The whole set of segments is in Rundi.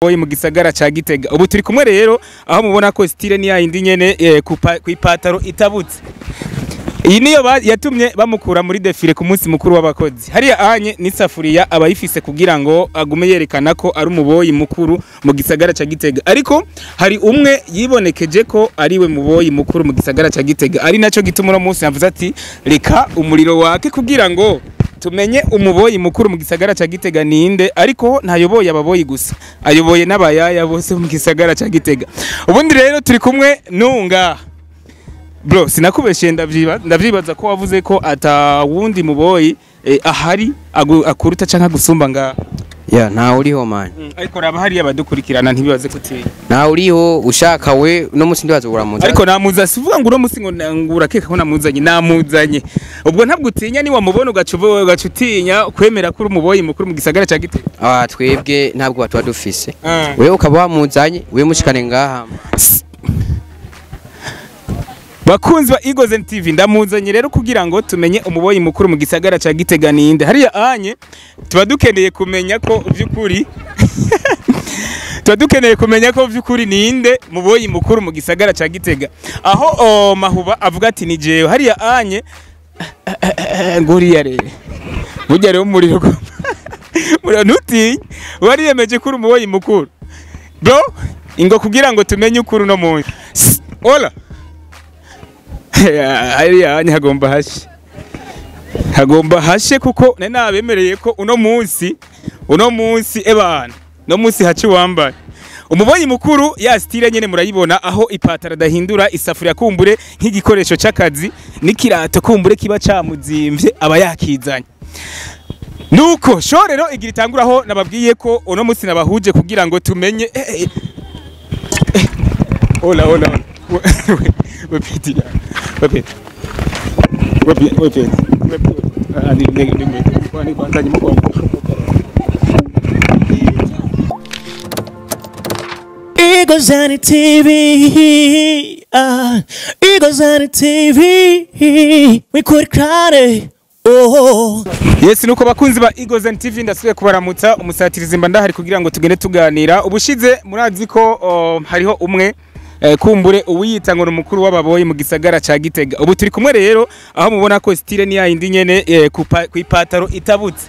Boyi mu gisagara ca Gitega. Ubu turi kumwe rero aho mubona ko style ni yindi nyene kwipataro itabutse. Iyi niyo yatumye bamukura muri defile ku munsi mukuru w'abakozi. Hariya anye ni safuriya abayifise kugira ngo agume yerekana ko ari umuboyi mukuru mu gisagara ca Gitega. Ariko hari umwe yibonekeje ko ariwe muboyi mukuru mu gisagara ca Gitega. Ari naco gituma no munsi yavuze ati reka umuriro wake kugira ngo tumenye umuboyi mukuru mu gisagara ca Gitega ninde, ariko ntayoboye ababoyi gusa, ayoboye n'abayaya bose mu gisagara ca Gitega. Ubundi rero turi kumwe nunga bro, sinakubeshe ndavyibaza ko wavuze ko ata wundi muboyi ahari akuruta canka gusumba nga. Ya nta uriho man. Ariko raba hari abadukurikirana ntibibaze ko tiye. Nta uriho ushaka we no musi ndibaza uramuza. Ariko namuza sivuga ngo musi ngo ngurakeka ko namuzanye. Ubwo ntabwo utinya ni wamubona ugacutinya kwemera ko umuboyi mukuru mu gisagara ca Gitega. Twebwe ntabwo batwa dufise. Wewe ukaba wamuzanye, we mushikane ngaha. Bakunzi ba Eagles TV ndamuzanye rero kugira ngo tumenye umuboyi mukuru mu gisagara ca Gitega ninde. Hariya anye tuba dukeneye kumenya ko vyukuri vyukuri ninde muboyi mukuru mu gisagara ca Gitega. Aho Mahuba avuga ati ni jewe. Hariya anye nguriya rero burya rero umuriro nuti wariyemeje kuri umuboyi mukuru bro, ingo kugira ngo tumenye ukuri no munsi. Ola hariya anye hagomba hashe kuko nabemereye ko uno munsi ebana no munsi haci wambaye umuboyi mukuru ya style nyene murayibona aho ipatara dahindura isafuriya kumbure nk'igikoresho c'akazi n'ikirato kumbure kiba camuzimvye aba yakizanye. Nuko shorero igira itanguraho nababwiye ko uno munsi nabahuje kugira ngo tumenye ola Wepeti. Eagles on TV, Eagles on TV, we could cry. Oh. Yes, nuko bakunzi ba Eagles TV ndasubiye kubaramutsa umusatirizi mba ndahari kugira ngo tugende tuganira. Ubushize murazi ko hariho umwe kumbure uwiyita ngo umukuru w'ababoyi mu gisagara ca Gitega. Ubu turi kumwe rero aho mubona ko style ni yindi nyene kwipataro itabutse.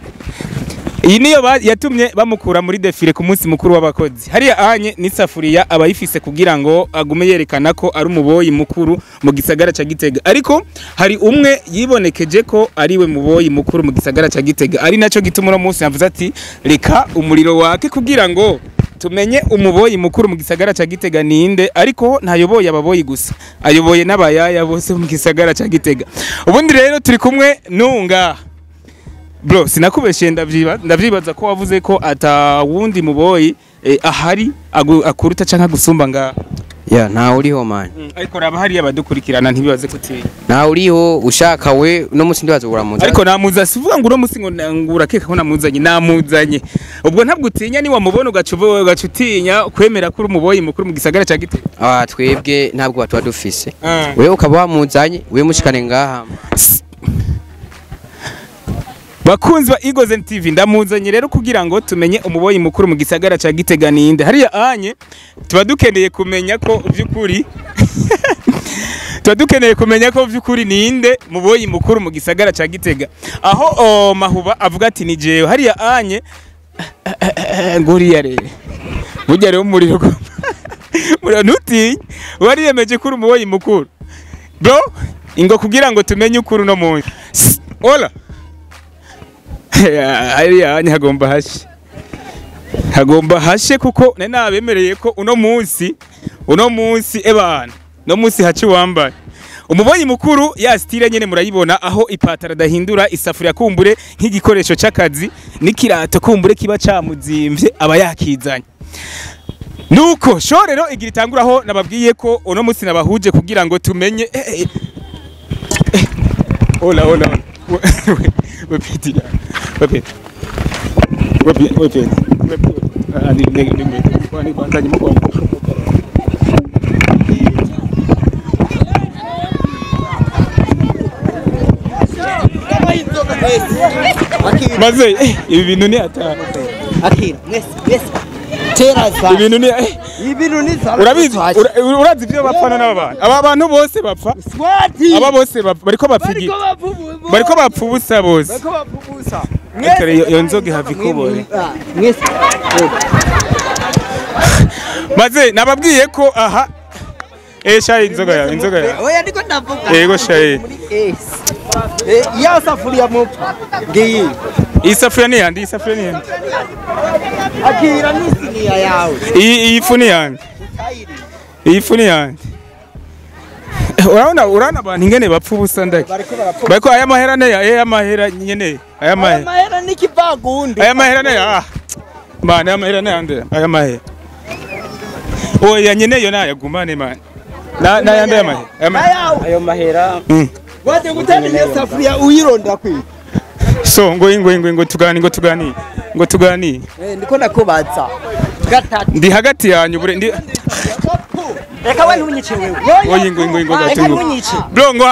Iyi niyo yatumye bamukura muri defile ku munsi mukuru w'abakozi. Hariya anye ni safuriya abayifise kugira ngo agume yerekana ko ari umuboyi mukuru mu gisagara ca Gitega. Ariko hari umwe yibonekeje ko ariwe muboyi mukuru mu gisagara ca Gitega. Ari naco gituma no munsi yavuze ati reka umuriro wake kugira ngo tumenye umuboyi mukuru mu gisagara ca Gitega ninde, ariko ntayoboye ababoyi gusa, ayoboye n'abayaya bose mu gisagara ca Gitega. Ubundi rero turi kumwe nunga bro, sinakubeshe ndavyibaza ko wavuze ko ata wundi muboyi ahari akuruta canka gusumba nga. Ya nta uriho man. Ariko raba hari abadukurikirana ntibibaze ko tiye. Nta uriho ushaka we no musi ndibaza uramuza. Ariko namuza sivuga ngo musi ngo ngurakeka ko namuzanye. Ubwo ntabwo utinya ni wamubona ugacutinya kwemera ko umuboyi mukuru mu gisagara ca Gitega. Twebwe ntabwo batwa dufise. Wewe ukaba wamuzanye, we mushikane ngaha. Bakunzi ba Eagles TV ndamuzanye rero kugira ngo tumenye umuboyi mukuru mu gisagara ca Gitega ninde. Hariya anye tuba dukeneye kumenya ko vyukuri ninde muboyi mukuru mu gisagara ca Gitega. Aho Mahuba avuga ati ni jewe. Hariya anye nguriya rero burya rero umuriro nuti wariyemeje kuri umuboyi mukuru bro, ingo kugira ngo tumenye ukuri no munsi. Ola hariya anye hagomba hashe kuko nabemereye ko uno munsi ebana no munsi haci wambaye umuboyi mukuru ya style nyene murayibona aho ipatara dahindura isafuriya kumbure nk'igikoresho c'akazi n'ikirato kumbure kiba camuzimvye aba yakizanye. Nuko shorero igira itanguraho nababwiye ko uno munsi nabahuje kugira ngo tumenye ola Wepeti. Akira. Maze ibi bintu ni atanu. Akira. Yes. teraza ibintu ni ibintu ni za urabizi urazi ibyo bapfana n'aba bantu aba bantu bose bapfa swati aba bose bariko bapfigi bariko bapfa ubusa bose bariko bapfubusa iyo nzoga ihava ikubore mwese maze nababwiye ko aha shayi inzoga ya oya ndiko ndavuga yego shayi ya safuriya mupfa ngiyi isafuriya ni yandi akira n'isiniya yawe iyi fu ni yandi urabona abantu ingene bapfa ubusa ndake bariko aya mahera ne aya mahera nyene aya mahera n'ikivagundi aya mahera ne bana aya mahera ne yande aya mahera oya nyene yo nayagumane man na yande ayo mahera wate gutana iyo safuriya uyironda kwi so ngo tugani ndiko nakubaza gatatu ndi hagati yanyu bure ndi reka we ntunyice wewe oyi ngo gatungu bro ngo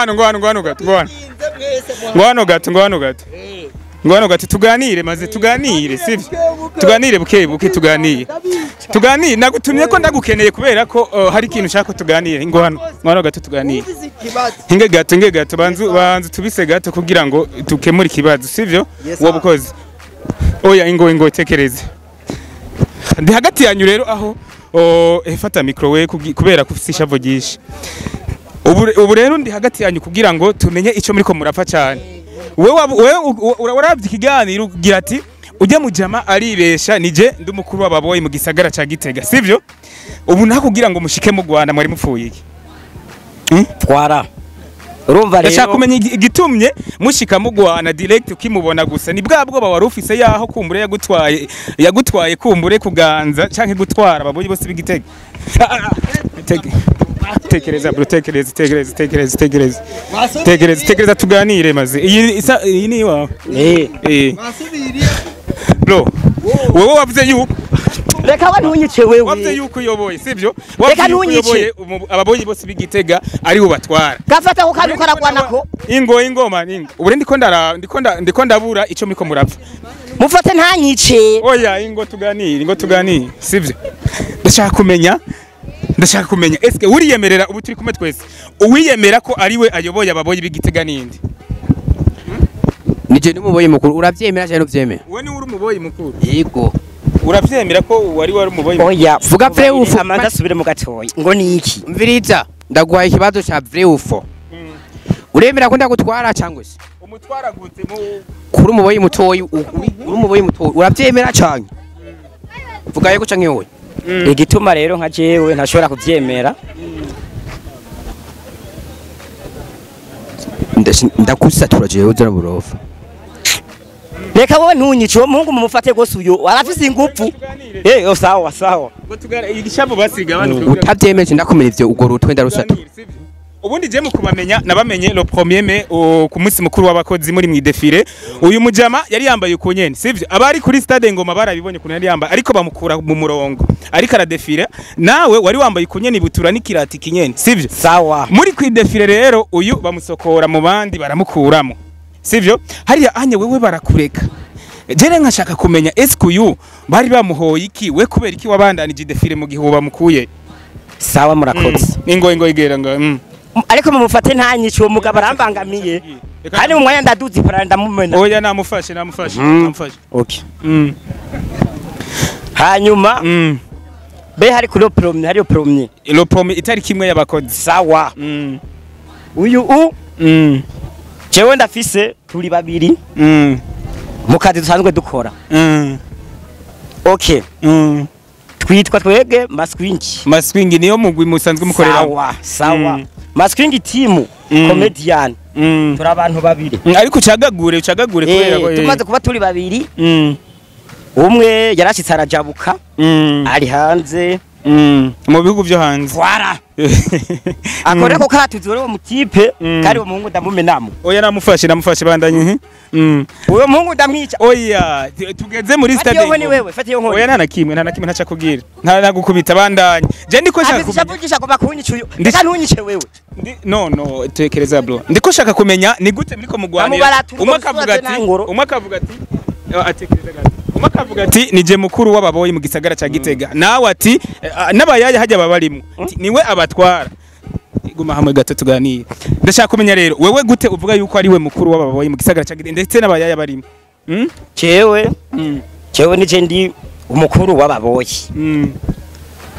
hano gato tuganire maze tuganire sivyo tuganire buke tuganire nagutumye ko ndagukeneye kubera ko hari ikintu ushaka tuganire ngo hano gato tuganire hinge gato banzu tubise gato kugira ngo tukemure ikibazo sivyo wowe ukoze oya ngo tekereze ndi hagati yanyu rero aho fata micro we kubera ko ufite ishavo gishi ubu rero ndi hagati yanyu kugira ngo tumenye ico muri ko murapfa cyane wewe urabye ikiganiro ugira ati ujya mu jama aribesha nije ndi mukuru w'ababoyi mu gisagara ca Gitega sivyo ubu nta kugira ngo mushike mu Rwanda mwari mupfuye iki twara urumva rero ndashaka kumenya igitumye mushika mu Rwanda direct ukimubona gusa ni bwa bwo wari ufise yaho kumbure yagutwaye kumbure kuganza canke gutwara ababoyi bose b'Igitega tekereza bro tekereza tuganire maze iyi ni wawe bro wowe wavuze yuko reka we ntunyice wewe wavuze yuko uyoboye sivyo reka ntunyice ababoyi bose b'Igitega ari bo batwara gafata ko kandi karagwanako ingoma ubure ndiko ndabura ico miko murapfa mufate ntanyice oya ingo tuganire sivyo ndashaka kumenya eske uriyemerera ubu turi kumwe twese uwiyemera ko ari we ayoboye ababoyi b'Igitega nindi nije n'umuboyi mukuru uravyemera cyane uvyemera we ni uri umuboyi mukuru yego uravyemera ko wari umuboyi oya vuga vrai ou faux amanda subire mu gatoyi ngo ni iki mviriza ndaguhaye ikibazo cha vrai ou faux uremera ko ndagutwara cyangwa se umutwara gute kuri umuboyi mutoyi uravyemera cyane vuga yego canke wowe igituma rero nka jewe ntashobora kuvyemera ndakusatura jewe uzana burofa reka wowe ntunyice uwo muhungu mumufate gose uyo arafise ingufu sawa ngo tugara igishabo basiga abantu utavyemeje ndakumira ivyo ugo rutwe ndarusatu ubundi je mu kubamenya nabamenye le premier mai ku munsi mukuru w'abakozi muri mwidefile uyu mujama yari yambaye uko nyene sivyo abari kuri stade Ngoma barabibonye kuntu yari yambaye ariko bamukura mu murongo ariko aradefile nawe wari wambaye uko nyene ibutura n'ikirati kinyene sivyo sawa muri kwidefile rero uyu bamusokora mu bandi baramukuramo sivyo hariya anye wewe barakureka jere nkashaka kumenya eske uyu bari bamuhoye iki we kubera iki wabandanije defile mu gihuba mukuye sawa murakoze ingo igera ngo ariko mumufate ntanyice uwo mugabo arambangamiye kandi mu mwanya ndaduzi para ndamumena oya namufashe okay hanyuma be hari kuri premier itariki imwe y'abakozi sawa uyu jewe ndafise turi babiri mu kazi dusanzwe dukora okay twitwa twege maswingi niyo mugwi musanzwe mukorera sawa maswingi team comedian turi abantu babiri ariko ucagagure kubera ko tumaze kuba turi babiri umwe yarashitse arajabuka ari hanze mu bihugu byo hanze twara akore ko karatuzi rero mu kipe kari uwo muhungu ndamumenamo oya namufashe bandanye uwo muhungu ndamwica oya tugeze muri stade fatiyo nkoni oya nta nakimwe ntaca kubwira nta gukubita bandanye je ndiko shaka kuvugisha ko bakunyicuyo ndeka ntunyice wewe no tekereza bro ndiko shaka kumenya ni gute muriko mugwanira umwe akavuga ati atekereza gato umwe akavuga ati nije mukuru w'ababoyi mu gisagara ca Gitega nawe ati n'abayaya hajya babarimo niwe abatwara guma hamwe gato tuganira ndashaka kumenya rero wewe gute uvuga yuko ari we mukuru w'ababoyi mu gisagara ca Gitega ndetse n'abayaya barimo Cewe nije ndi umukuru w'ababoyi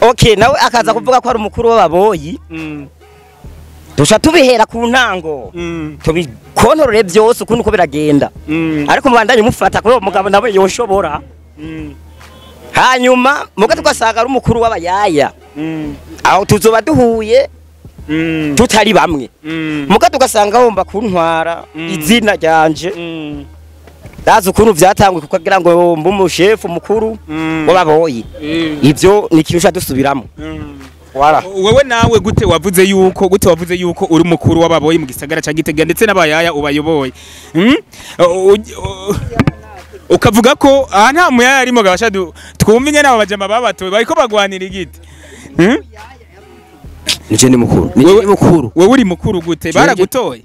Okay nawe akaza kuvuga ko ari umukuru w'ababoyi dusha tubihera ku ntango tubikontorore byose ukuntu uko biragenda ariko mubandanye mufata ko mugabo nawe yoshobora hanyuma muga tugasanga ari umukuru w'abayaya aho tuzoba duhuye tutari bamwe muga tugasanga wumva kuntwara izina ryanje dazo ukuntu vyatangwe kugira ngo mbe umushefu mukuru w'ababoyi ivyo nikirusha dusubiramo wala wewe nawe gute wavuze yuko uri mukuru w'ababoyi mu gisagara ca Gitega ndetse n'abayaya ubayoboye ukavuga ko nta muyaya arimo gabasha twumva ingene aba bajama babatoye bariko bagwanira igiti nije ni mukuru wewe uri mukuru gute baragutoye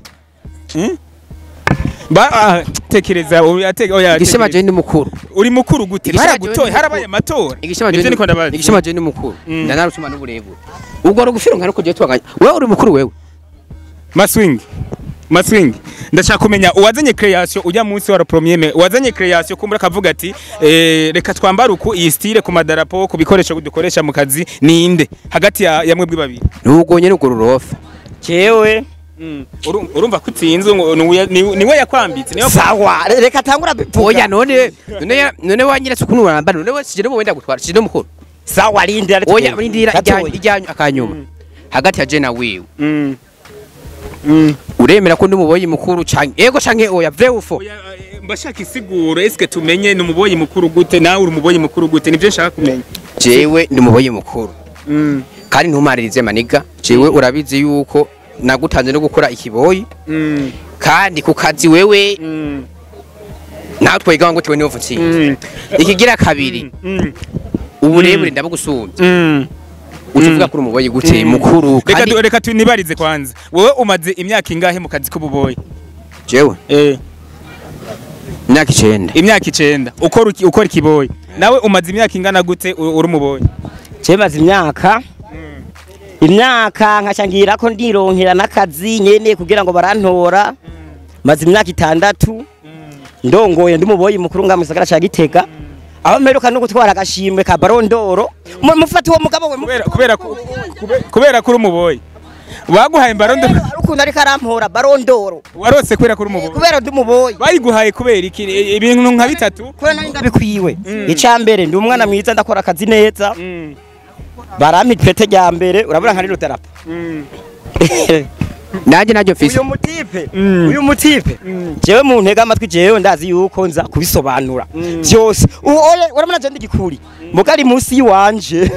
tekereza igishema je ni mukuru uri mukuru gute baragutoye harabaye amatora igishema je ni mukuru ndanarutuma n'uburebure ubwo rugufiro nkari ko je twaganya wewe uri mukuru wewe Maswing ndashaka kumenya uwazanye création ujya munsi wa premier uwazanye création kumbura kavuga ati reka twambara uku iyi style ku madarapo ku bikoresho dukoresha mu kazi ninde hagati ya mwebwe babiri nugonye n'ugo rurofa cewe urumva kutsinze niwe yakwambitse niyo sawa reka tangura oya none wanyiretse ukuntu barambara none we sije no wenda gutwara sije no mukuru sawa rindira oya rindira ijyanyu akanyuma hagati ya je na wewe uremera ko ndumuboyi mukuru canke ego canke oya vrai ufo mbashaka isiguro eske tumenye numuboyi mukuru gute nawe uri umuboyi mukuru gute nivyo nshaka kumenya jewe ndumuboyi mukuru kandi ntumaririze maniga jewe urabizi yuko nagutanze no gukora ikiboyi kandi ku kazi wewe nawe twiga ngo tiwe niwo futsi ikigira kabiri uburebure ndabugusumbye utuvuga kuri umuboyi gute mukuru kandi reka tunibarize kwanza wowe umaze imyaka ingahe mu kazi k'ububoyi jewe imyaka 9 ukora ikiboyi nawe umaze imyaka ingana gute uri umuboyi maze imyaka nkacyangira ko ndironkera nakazi nyene kugira ngo barantora maze imyaka 6 ndongoye ndumuboyi mukuru ngamusagara ca Gitega aho meruka no gutwara agashimwe ka barondoro mufata uwo mugabo we kubera kuri umuboyi baguhaye barondoro ukuntu ari karampora barondoro warose kubera kuri umuboyi kubera ndumuboyi bayiguhaye kubera iki ibintu nka bitatu kubera nari ndabikwiwe icambere ndi umwana mwiza ndakora akazi neza barampa ipete rya mbere urabura nka rero terapi najye mfise uyu mutipe jewe mu ntega amatwi jewe ndazi yuko nza kubisobanura byose urabona je ndigikuri mugari munsi yiwanje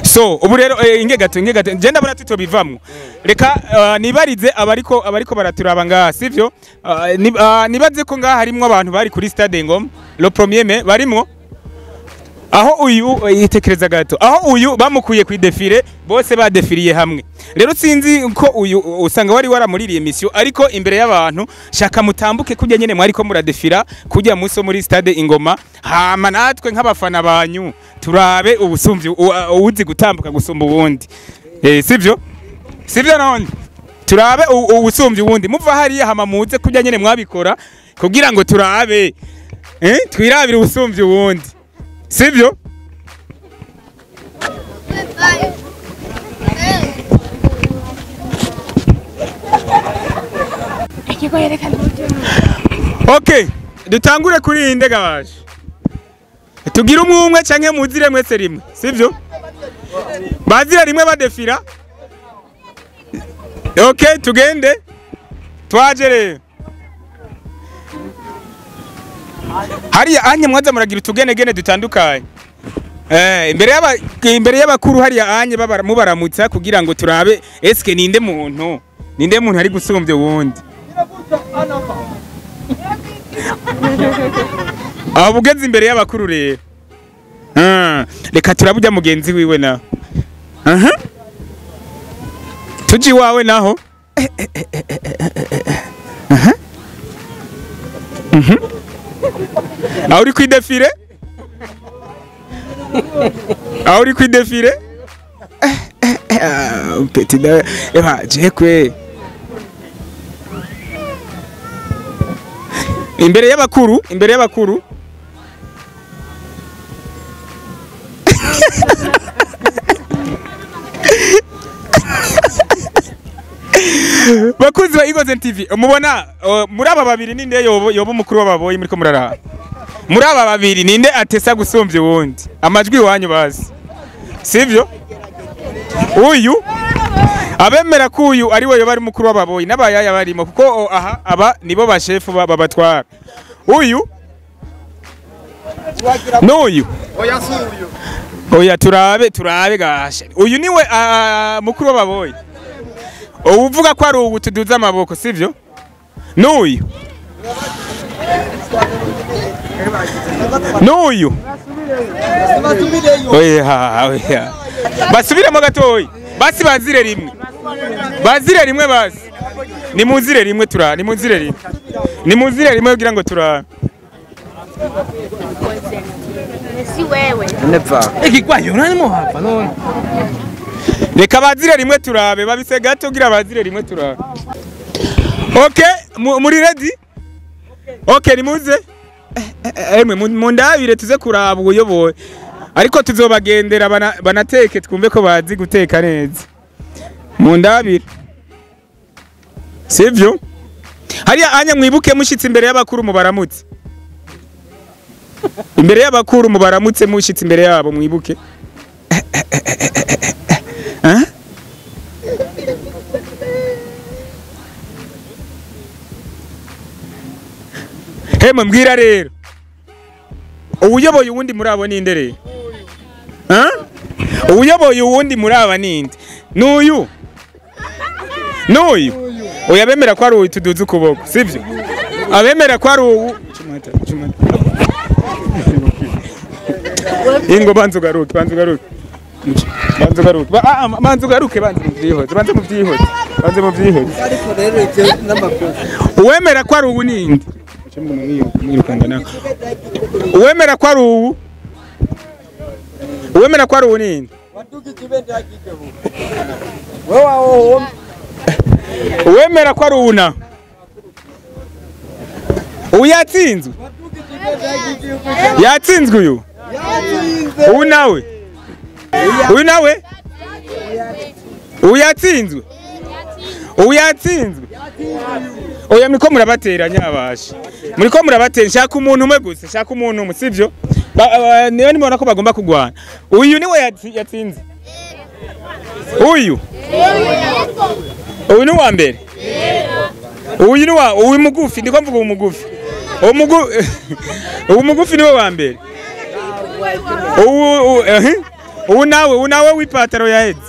so ubu rero ingegato je ndabona tutobivamwo reka nibarize abariko baraturaba ngaha sivyo nibaze ko ngaha harimwo abantu bari kuri stade Ngoma le premier mai barimwo aho uyu yitekereza gato aho uyu bamukuye ku defile bose badefiliye hamwe rero sinzi ko uyu usanga wari waramuririye mission ariko imbere y'abantu shaka mutambuke kujya nyene mwari ko muradefira kujya muso muri stade Ingoma hama natwe nk'abafana banyu turabe ubusumvye uzi gutambuka gusumba ubundi sivyo none turabe ubusumvye ubundi muva hariya hama muze kujya nyene mwabikora kugira ngo turabe twirabire ubusumvye ubundi sivyo okay dutangure kuri inde gabaje tugira umwe canke muzire mwese rimwe sivyo bazira rimwe badefira okay tugende twaje rero hariya anye mwaza muragira utugenegene dutandukanye imbere y'abakuru hariya anye mubaramutsa kugira ngo turabe eske ninde muntu ari gusumbye wundi aho bugeze imbere y'abakuru rero reka turabujya mugenzi wiwe naho tuji wawe naho aho uri kwidefire aho uri kwidefire petit da eba jekwe imbere y'abakuru bakunzi ba Igozen TV mubona muri aba babiri ninde yoba umukuru w'ababoyi muri ko murara muri aba babiri ninde atesa gusumbya uwundi amajwi wanyu bazi sivyo uyu abemera ko uyu ari we yoba ari mukuru w'ababoyi n'abayaya barimo kuko aha aba nibo bashefu babatwara uyu n'uyu oya turabe gashe uyu niwe mukuru w'ababoyi uvuga ko ari ubu tuduza amaboko sivyo n'uyu oya basubiremo gatoyi basi bazire rimwe basi nimuzire rimwe kugira ngo tura Si wewe. Ikigwayo nani hapa none. Reka bazire rimwe turabe babise gato kugira bazire rimwe turabe. Okay, muri ready? Okay, nimuze. Emwe mundabire tuze kuraba ubuyoboye. Ariko tuzobagendera banateke twumve ko bazi guteka neza. Mundabire. Sivyo? Hariya anya mwibuke mushitse imbere y'abakuru mubaramutse. Imbere y'abakuru mubaramutse mushitse imbere yabo mwibuke. Hemwe mbwira rero. Ubuyoboye uwundi murabo ninde rero? Ubuyoboye uwundi muraba ninde? Nuyu. Oya bemera ko ari uyu tuduze ukuboko, sivyo? Abemera ko ari uyu Ingo banzugaruke. Banzugaruke banze muvyihoze. Ariko rero ivyo n'amakuru. Uwemera ko ari ubu ninde? Uwemera ko ari ubu? Uwemera ko ari ubu ninde? Uwemera ko ari ubu na? Ubu yatsinzwe? Yatsinzwe uyu? Ubu nawe? Uyu nawe? Ubu yatsinzwe? Ubu yatsinzwe? Oya muriko murabateranya abasha. Muriko murabatera shaka umuntu umwe gusa, shaka umuntu umwe sivyo? Niyo nimubona ko bagomba kugwana. Uyu niwe yatsinze. Uyu ni wa mbere. Uyu mugufi ndiko mvuga umugufi. Uwo mugufi niwe wa mbere. Ubu nawe w'ipataro yaheze.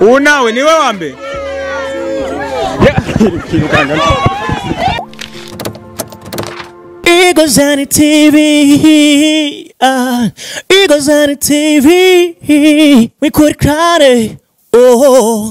Ubu nawe niwe wa mbere. Igozen TV, Igozen TV, we could cry, oh.